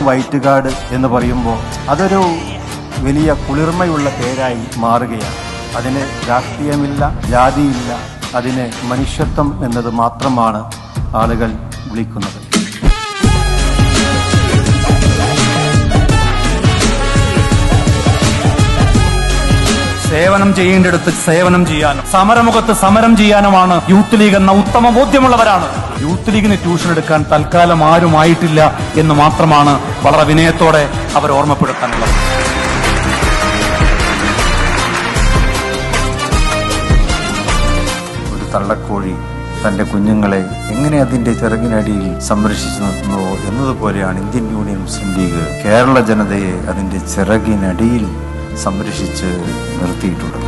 White card എന്ന് പറയുമ്പോൾ അതൊരു വലിയ കുളിർമയുള്ള പേരായി മാറുകയാണ്. അതിന് രാഷ്ട്രീയമില്ല, ജാതിയില്ല, അതിന് മനുഷ്യത്വം എന്നത് മാത്രമാണ് ആളുകൾ വിളിക്കുന്നത്. സേവനം ചെയ്യേണ്ടിടത്ത് സേവനം ചെയ്യാനും സമരമുഖത്ത് സമരം ചെയ്യാനുമാണ് യൂത്ത് ലീഗ് എന്ന ഉത്തമ ബോധ്യമുള്ളവരാണ്. യൂത്ത് ലീഗിന് ട്യൂഷൻ എടുക്കാൻ തൽക്കാലം ആരുമായിട്ടില്ല എന്ന് മാത്രമാണ് വളരെ വിനയത്തോടെ അവർ ഓർമ്മപ്പെടുത്താനുള്ളത്. ഒരു തള്ളക്കോഴി തന്റെ കുഞ്ഞുങ്ങളെ എങ്ങനെ അതിന്റെ ചിറകിനടിയിൽ സംരക്ഷിച്ചു നിർത്തുന്നുവോ എന്നതുപോലെയാണ് ഇന്ത്യൻ യൂണിയൻ മുസ്ലിം ലീഗ് കേരള ജനതയെ അതിന്റെ ചിറകിനടിയിൽ സംരക്ഷിച്ച് നിർത്തിയിട്ടുള്ളത്.